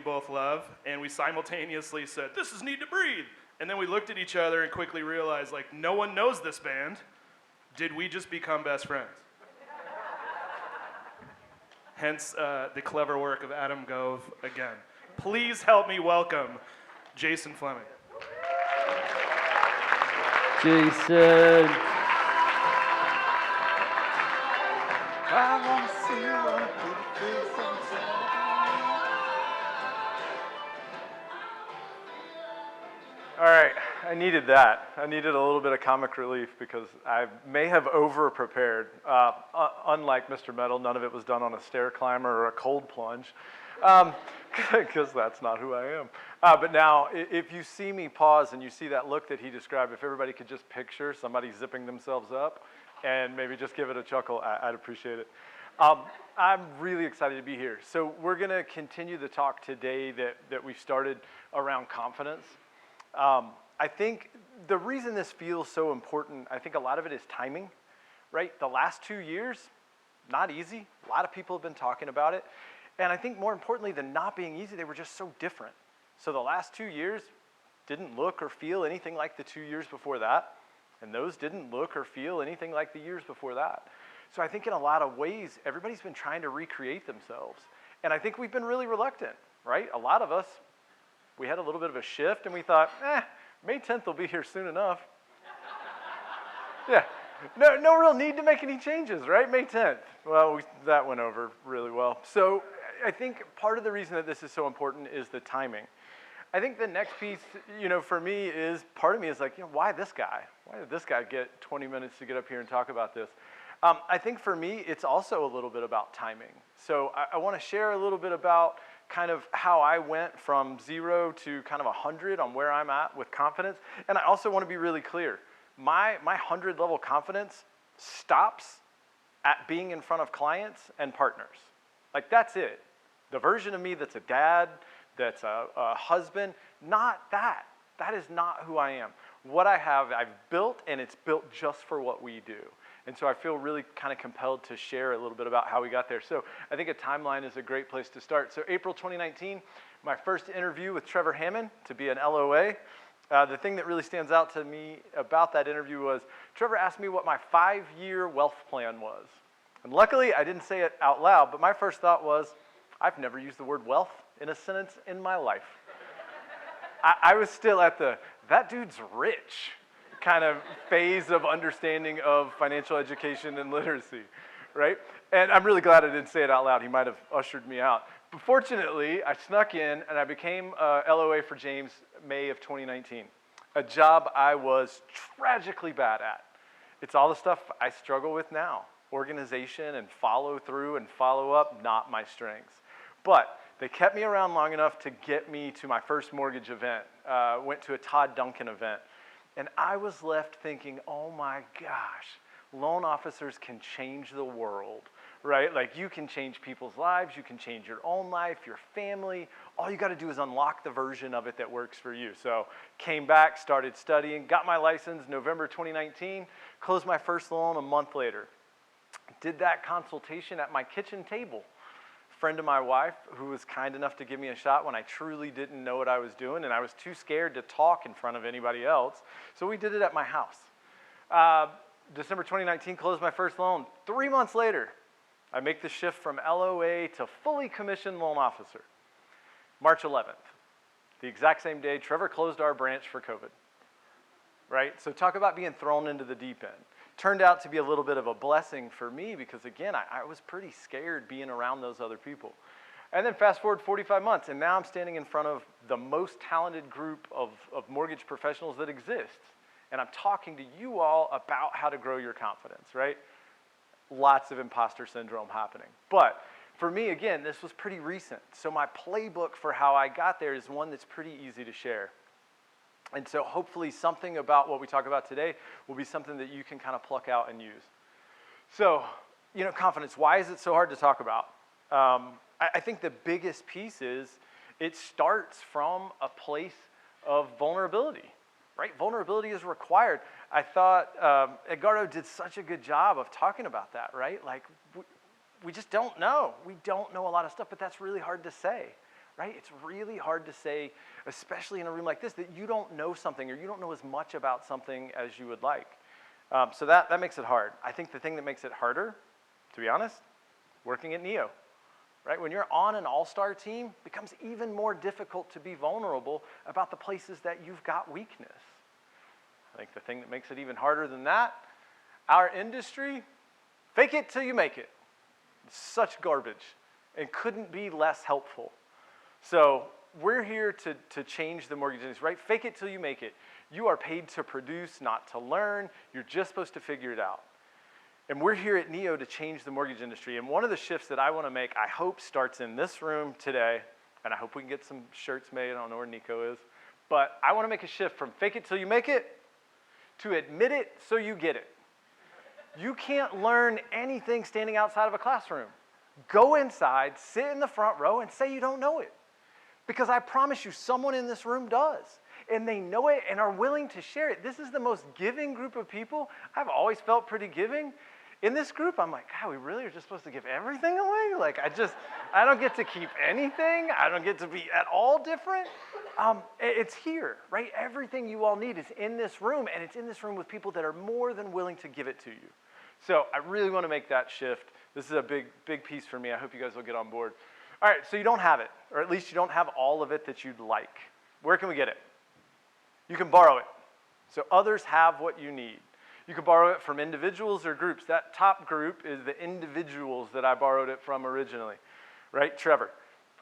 both love, and we simultaneously said, "This is Need to Breathe." And then we looked at each other and quickly realized, like, no one knows this band. Did we just become best friends? Hence the clever work of Adam Gove again. Please help me welcome Jason Fleming. Jason. All right, I needed that. I needed a little bit of comic relief because I may have over-prepared. Unlike Mr. Metal, none of it was done on a stair climber or a cold plunge, because that's not who I am. But now, if you see me pause and you see that look that he described, if everybody could just picture somebody zipping themselves up and maybe just give it a chuckle, I'd appreciate it. I'm really excited to be here. So we're going to continue the talk today that we started around confidence. I think the reason this feels so important, I think a lot of it is timing, right? The last 2 years, not easy. A lot of people have been talking about it. And I think more importantly than not being easy, they were just so different. So the last 2 years didn't look or feel anything like the 2 years before that. And those didn't look or feel anything like the years before that. So I think in a lot of ways, everybody's been trying to recreate themselves. And I think we've been really reluctant, right? A lot of us, we had a little bit of a shift and we thought, May 10th will be here soon enough. Yeah, no real need to make any changes, right? May 10th. Well, that went over really well. So I think part of the reason that this is so important is the timing. I think the next piece, for me is, part of me is like, why this guy? Why did this guy get 20 minutes to get up here and talk about this? I think for me, it's also a little bit about timing. So I want to share a little bit about kind of how I went from 0 to kind of 100 on where I'm at with confidence. And I also want to be really clear. My 100 level confidence stops at being in front of clients and partners. Like, that's it. The version of me that's a dad, that's a husband, not that. That is not who I am. What I have, I've built, and it's built just for what we do. And so I feel really kind of compelled to share a little bit about how we got there. So I think a timeline is a great place to start. So April 2019, my first interview with Trevor Hammond to be an LOA. The thing that really stands out to me about that interview was Trevor asked me what my 5-year wealth plan was. And luckily, I didn't say it out loud, but my first thought was, I've never used the word wealth in a sentence in my life. I was still at that dude's rich kind of phase of understanding of financial education and literacy, right? And I'm really glad I didn't say it out loud. He might have ushered me out. But fortunately, I snuck in and I became LOA for James May of 2019, a job I was tragically bad at. It's all the stuff I struggle with now. Organization and follow through and follow up, not my strengths. But they kept me around long enough to get me to my first mortgage event. Went to a Todd Duncan event. And I was left thinking, oh my gosh, loan officers can change the world, right? Like, you can change people's lives, you can change your own life, your family. All you got to do is unlock the version of it that works for you. So came back, started studying, got my license November 2019, closed my first loan a month later. Did that consultation at my kitchen table. Friend of my wife who was kind enough to give me a shot when I truly didn't know what I was doing and I was too scared to talk in front of anybody else. So we did it at my house. December 2019, closed my first loan. 3 months later, I make the shift from LOA to fully commissioned loan officer. March 11th, the exact same day Trevor closed our branch for COVID, right? So talk about being thrown into the deep end. Turned out to be a little bit of a blessing for me because, again, I was pretty scared being around those other people. And then fast forward 45 months, and now I'm standing in front of the most talented group of mortgage professionals that exists. And I'm talking to you all about how to grow your confidence, right? Lots of imposter syndrome happening. But for me, again, this was pretty recent. So my playbook for how I got there is one that's pretty easy to share. And so hopefully something about what we talk about today will be something that you can kind of pluck out and use. So, confidence, why is it so hard to talk about? I think the biggest piece is it starts from a place of vulnerability, right? Vulnerability is required. I thought Edgardo did such a good job of talking about that, right? Like, we just don't know. We don't know a lot of stuff, but that's really hard to say, right? It's really hard to say, especially in a room like this, that you don't know something or you don't know as much about something as you would like. So that makes it hard. I think the thing that makes it harder, to be honest, working at Neo, right? When you're on an all-star team, it becomes even more difficult to be vulnerable about the places that you've got weakness. I think the thing that makes it even harder than that, our industry, fake it till you make it. It's such garbage and couldn't be less helpful. So we're here to change the mortgage industry, right? Fake it till you make it. You are paid to produce, not to learn. You're just supposed to figure it out. And we're here at Neo to change the mortgage industry. And one of the shifts that I want to make, I hope starts in this room today, and I hope we can get some shirts made. I don't know where Nico is. But I want to make a shift from fake it till you make it to admit it so you get it. You can't learn anything standing outside of a classroom. Go inside, sit in the front row, and say you don't know it. Because I promise you, someone in this room does. And they know it and are willing to share it. This is the most giving group of people. I've always felt pretty giving. In this group, I'm like, God, we really are just supposed to give everything away? Like, I don't get to keep anything. I don't get to be at all different. It's here, right? Everything you all need is in this room, and it's in this room with people that are more than willing to give it to you. So I really want to make that shift. This is a big, big piece for me. I hope you guys will get on board. All right, so you don't have it, or at least you don't have all of it that you'd like. Where can we get it? You can borrow it. So others have what you need. You can borrow it from individuals or groups. That top group is the individuals that I borrowed it from originally, right? Trevor.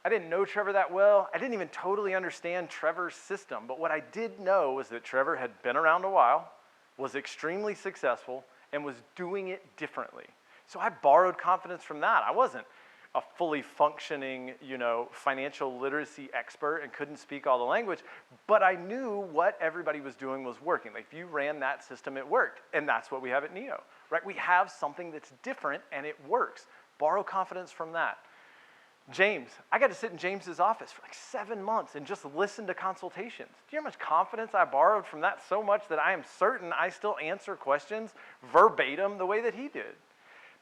I didn't know Trevor that well. I didn't even totally understand Trevor's system. But what I did know was that Trevor had been around a while, was extremely successful, and was doing it differently. So I borrowed confidence from that. I wasn't a fully functioning, financial literacy expert and couldn't speak all the language, but I knew what everybody was doing was working. Like, if you ran that system, it worked. And that's what we have at Neo, right? We have something that's different and it works. Borrow confidence from that. James, I got to sit in James's office for like 7 months and just listen to consultations. Do you know how much confidence I borrowed from that? So much that I am certain I still answer questions verbatim the way that he did.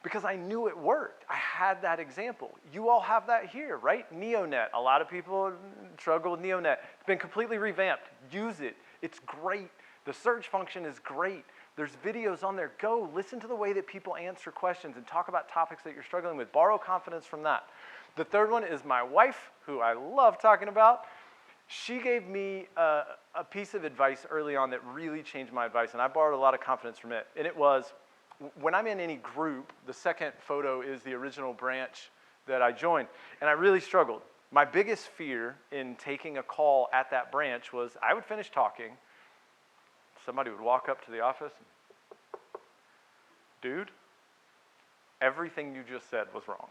Because I knew it worked. I had that example. You all have that here, right? NeoNet. A lot of people struggle with NeoNet. It's been completely revamped. Use it. It's great. The search function is great. There's videos on there. Go listen to the way that people answer questions and talk about topics that you're struggling with. Borrow confidence from that. The third one is my wife, who I love talking about. She gave me a piece of advice early on that really changed my advice, and I borrowed a lot of confidence from it. And it was, when I'm in any group, the second photo is the original branch that I joined, and I really struggled. My biggest fear in taking a call at that branch was I would finish talking, somebody would walk up to the office, dude, everything you just said was wrong.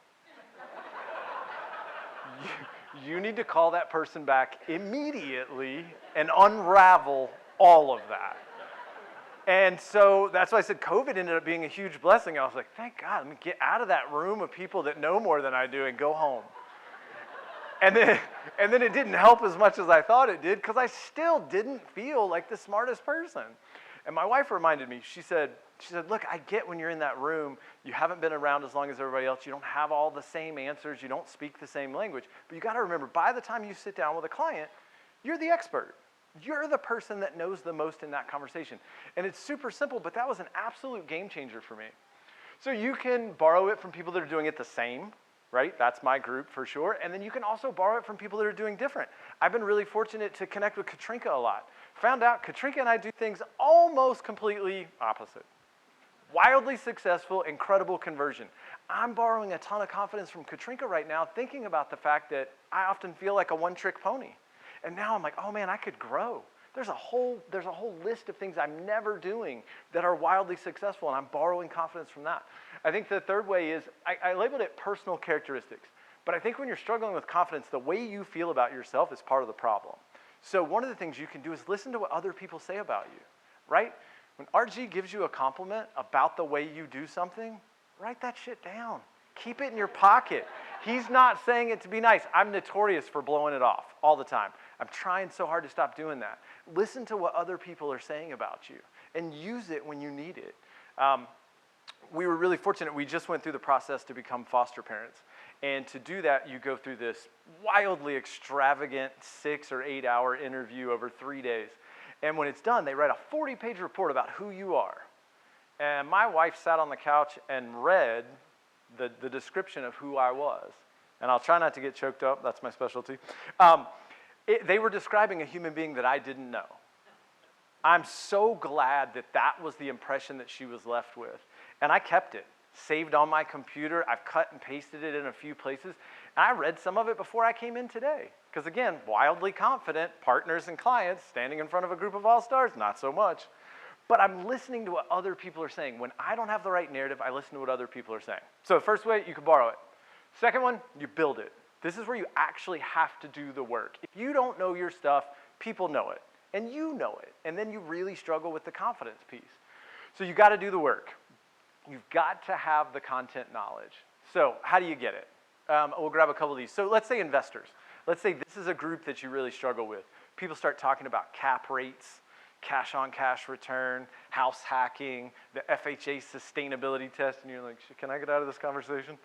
You need to call that person back immediately and unravel all of that. And so that's why I said COVID ended up being a huge blessing. I was like, thank God, let me get out of that room of people that know more than I do and go home. And then it didn't help as much as I thought it did because I still didn't feel like the smartest person. And my wife reminded me, she said, look, I get when you're in that room, you haven't been around as long as everybody else, you don't have all the same answers, you don't speak the same language, but you got to remember, by the time you sit down with a client, you're the expert. You're the person that knows the most in that conversation. And it's super simple, but that was an absolute game changer for me. So you can borrow it from people that are doing it the same, right? That's my group for sure. And then you can also borrow it from people that are doing different. I've been really fortunate to connect with Katrinka a lot. Found out Katrinka and I do things almost completely opposite. Wildly successful, incredible conversion. I'm borrowing a ton of confidence from Katrinka right now, thinking about the fact that I often feel like a one-trick pony. And now I'm like, oh man, I could grow. There's a whole list of things I'm never doing that are wildly successful, and I'm borrowing confidence from that. I think the third way is, I labeled it personal characteristics. But I think when you're struggling with confidence, the way you feel about yourself is part of the problem. So one of the things you can do is listen to what other people say about you, right? When RG gives you a compliment about the way you do something, write that shit down. Keep it in your pocket. He's not saying it to be nice. I'm notorious for blowing it off all the time. I'm trying so hard to stop doing that. Listen to what other people are saying about you and use it when you need it. We were really fortunate. We just went through the process to become foster parents. And to do that, you go through this wildly extravagant 6 or 8 hour interview over 3 days. And when it's done, they write a 40-page report about who you are. And my wife sat on the couch and read the description of who I was. And I'll try not to get choked up, that's my specialty. They were describing a human being that I didn't know. I'm so glad that that was the impression that she was left with. And I kept it, saved on my computer. I've cut and pasted it in a few places. And I read some of it before I came in today. Because again, wildly confident, partners and clients, standing in front of a group of all-stars, not so much. But I'm listening to what other people are saying. When I don't have the right narrative, I listen to what other people are saying. So the first way, you can borrow it. Second one, you build it. This is where you actually have to do the work. If you don't know your stuff, people know it. And you know it. And then you really struggle with the confidence piece. So you got to do the work. You've got to have the content knowledge. So how do you get it? We'll grab a couple of these. So let's say investors. Let's say this is a group that you really struggle with. People start talking about cap rates, cash-on-cash return, house hacking, the FHA sustainability test, and you're like, can I get out of this conversation?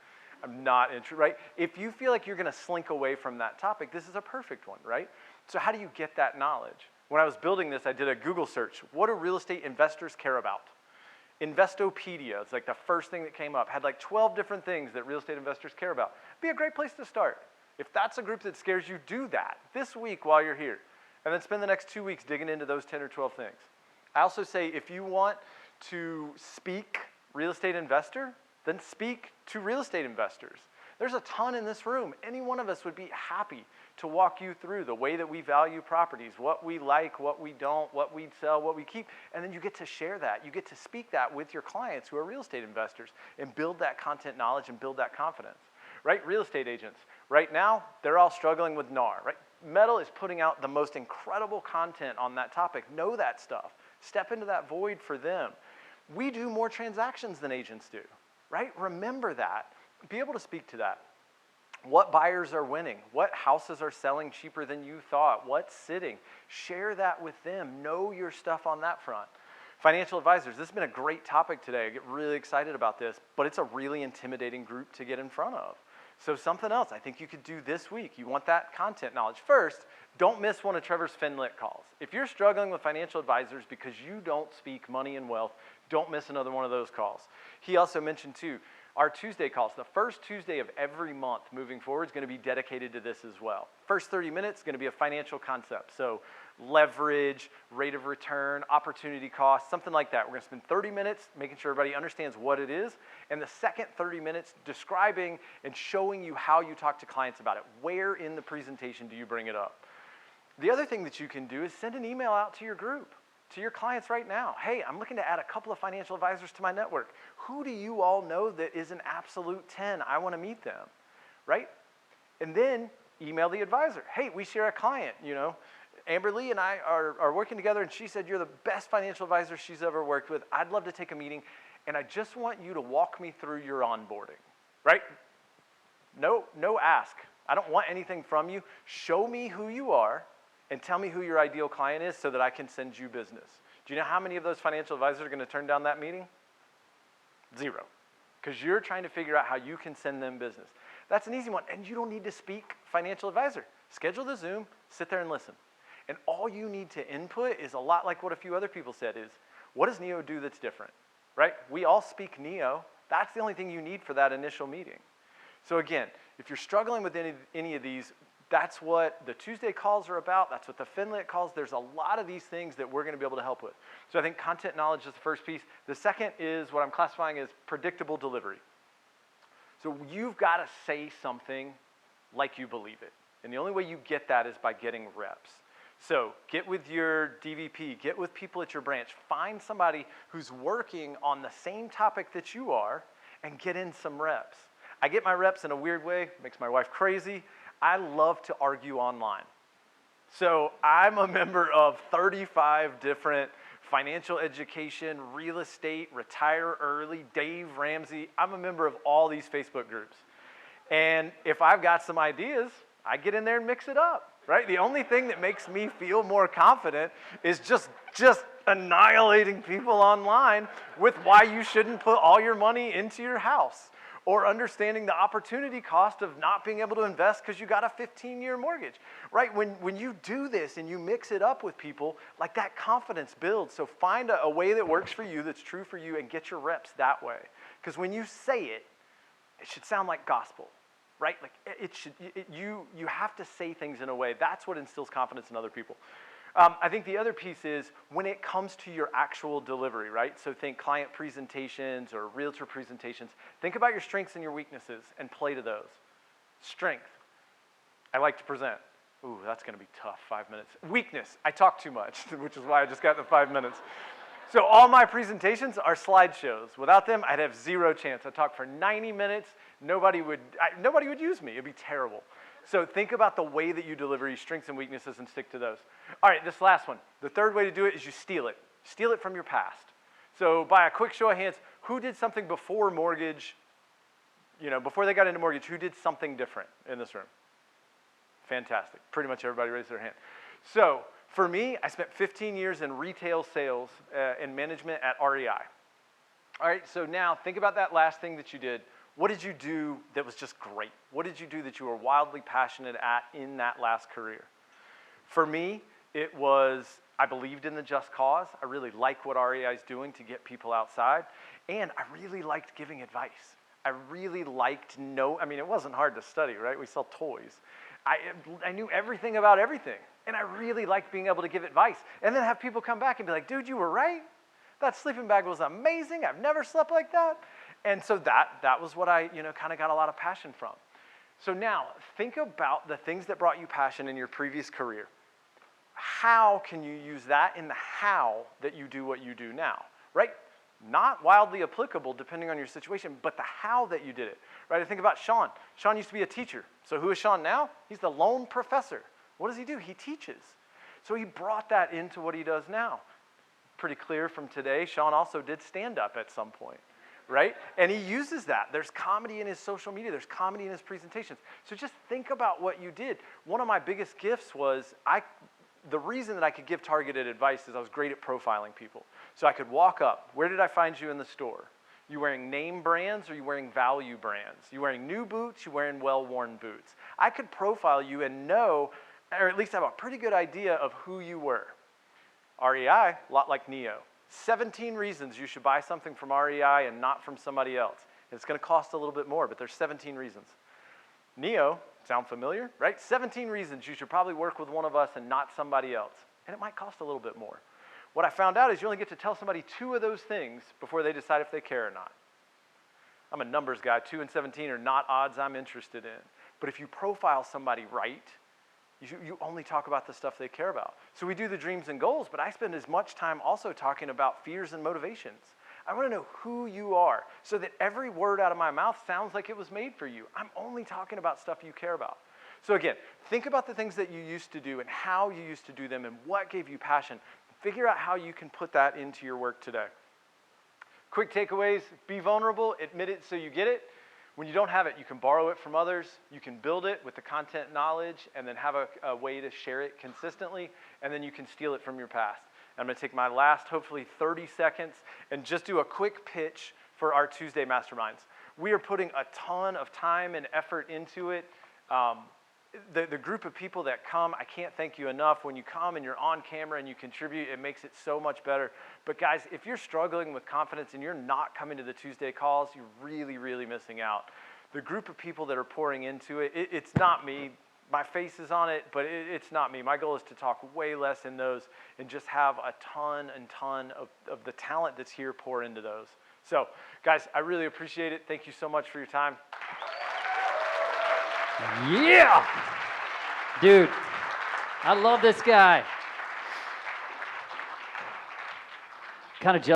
I'm not interested, right? If you feel like you're going to slink away from that topic, this is a perfect one, right? So how do you get that knowledge? When I was building this, I did a Google search. What do real estate investors care about? Investopedia, it's like the first thing that came up, had like 12 different things that real estate investors care about. Be a great place to start. If that's a group that scares you, do that this week while you're here. And then spend the next 2 weeks digging into those 10 or 12 things. I also say if you want to speak real estate investor, then speak to real estate investors. There's a ton in this room. Any one of us would be happy to walk you through the way that we value properties, what we like, what we don't, what we sell, what we keep, and then you get to share that. You get to speak that with your clients who are real estate investors and build that content knowledge and build that confidence, right? Real estate agents, right now, they're all struggling with NAR, right? Metal is putting out the most incredible content on that topic. Know that stuff. Step into that void for them. We do more transactions than agents do, right? Remember that. Be able to speak to that. What buyers are winning? What houses are selling cheaper than you thought? What's sitting? Share that with them. Know your stuff on that front. Financial advisors, this has been a great topic today. I get really excited about this, but it's a really intimidating group to get in front of. So something else I think you could do this week. You want that content knowledge. First, don't miss one of Trevor's FinLit calls. If you're struggling with financial advisors because you don't speak money and wealth, don't miss another one of those calls. He also mentioned too, our Tuesday calls, the first Tuesday of every month moving forward is going to be dedicated to this as well. First 30 minutes is going to be a financial concept. So leverage, rate of return, opportunity cost, something like that. We're going to spend 30 minutes making sure everybody understands what it is, and the second 30 minutes describing and showing you how you talk to clients about it. Where in the presentation do you bring it up? The other thing that you can do is send an email out to your group, to your clients right now. Hey, I'm looking to add a couple of financial advisors to my network. Who do you all know that is an absolute 10? I want to meet them, right? And then email the advisor. Hey, we share a client, you know. Amber Lee and I are working together, and she said you're the best financial advisor she's ever worked with. I'd love to take a meeting, and I just want you to walk me through your onboarding, right? No ask. I don't want anything from you. Show me who you are and tell me who your ideal client is so that I can send you business. Do you know how many of those financial advisors are going to turn down that meeting? 0. Because you're trying to figure out how you can send them business. That's an easy one, and you don't need to speak financial advisor. Schedule the Zoom, sit there and listen. And all you need to input is a lot like what a few other people said is, what does Neo do that's different, right? We all speak Neo. That's the only thing you need for that initial meeting. So again, if you're struggling with any of these, that's what the Tuesday calls are about. That's what the FinLit calls. There's a lot of these things that we're going to be able to help with. So I think content knowledge is the first piece. The second is what I'm classifying as predictable delivery. So you've got to say something like you believe it. And the only way you get that is by getting reps. So get with your DVP, get with people at your branch, find somebody who's working on the same topic that you are and get in some reps. I get my reps in a weird way, makes my wife crazy. I love to argue online. So I'm a member of 35 different financial education, real estate, retire early, Dave Ramsey. I'm a member of all these Facebook groups. And if I've got some ideas, I get in there and mix it up, right? The only thing that makes me feel more confident is just annihilating people online with why you shouldn't put all your money into your house, or understanding the opportunity cost of not being able to invest because you got a 15-year mortgage, right? When you do this and you mix it up with people, like that confidence builds. So find a way that works for you, that's true for you, and get your reps that way. Because when you say it, it should sound like gospel, right? Like you have to say things in a way. That's what instills confidence in other people. I think the other piece is when it comes to your actual delivery, right? So think client presentations or realtor presentations. Think about your strengths and your weaknesses and play to those. Strength, I like to present. Ooh, that's gonna be tough, 5 minutes. Weakness, I talk too much, which is why I just got the 5 minutes. So all my presentations are slideshows. Without them, I'd have zero chance. I'd talk for 90 minutes, nobody would use me, it'd be terrible. So think about the way that you deliver your strengths and weaknesses and stick to those. All right, this last one. The third way to do it is you steal it. Steal it from your past. So by a quick show of hands, who did something before mortgage, before they got into mortgage, who did something different in this room? Fantastic. Pretty much everybody raised their hand. So for me, I spent 15 years in retail sales and management at REI. All right, so now think about that last thing that you did. What did you do that was just great? What did you do that you were wildly passionate at in that last career? For me, it was, I believed in the just cause. I really like what REI is doing to get people outside. And I really liked giving advice. I really liked it wasn't hard to study, right? We sell toys. I knew everything about everything. And I really liked being able to give advice. And then have people come back and be like, dude, you were right. That sleeping bag was amazing. I've never slept like that. And so that was what I, kind of got a lot of passion from. So now, think about the things that brought you passion in your previous career. How can you use that in the how that you do what you do now, right? Not wildly applicable depending on your situation, but the how that you did it, right? I think about Sean. Sean used to be a teacher. So who is Sean now? He's the lone professor. What does he do? He teaches. So he brought that into what he does now. Pretty clear from today, Sean also did stand-up at some point. Right? And he uses that. There's comedy in his social media. There's comedy in his presentations. So just think about what you did. One of my biggest gifts was the reason that I could give targeted advice is I was great at profiling people. So I could walk up. Where did I find you in the store? You wearing name brands or you wearing value brands? You wearing new boots? You wearing well-worn boots? I could profile you and know, or at least have a pretty good idea of who you were. REI, a lot like Neo. 17 reasons you should buy something from REI and not from somebody else. It's going to cost a little bit more, but there's 17 reasons. Neo, sound familiar, right? 17 reasons you should probably work with one of us and not somebody else. And it might cost a little bit more. What I found out is you only get to tell somebody 2 of those things before they decide if they care or not. I'm a numbers guy. 2 and 17 are not odds I'm interested in. But if you profile somebody right, you only talk about the stuff they care about. So we do the dreams and goals, but I spend as much time also talking about fears and motivations. I want to know who you are so that every word out of my mouth sounds like it was made for you. I'm only talking about stuff you care about. So again, think about the things that you used to do and how you used to do them and what gave you passion. Figure out how you can put that into your work today. Quick takeaways: be vulnerable, admit it so you get it. When you don't have it, you can borrow it from others, you can build it with the content knowledge, and then have a way to share it consistently, and then you can steal it from your past. I'm going to take my last, hopefully 30 seconds, and just do a quick pitch for our Tuesday Masterminds. We are putting a ton of time and effort into it. The group of people that come, I can't thank you enough. When you come and you're on camera and you contribute, it makes it so much better. But guys, if you're struggling with confidence and you're not coming to the Tuesday calls, you're really, really missing out. The group of people that are pouring into it, it's not me. My face is on it, but it's not me. My goal is to talk way less in those and just have a ton of the talent that's here pour into those. So, guys, I really appreciate it. Thank you so much for your time. Yeah! Dude, I love this guy. Kind of jealous.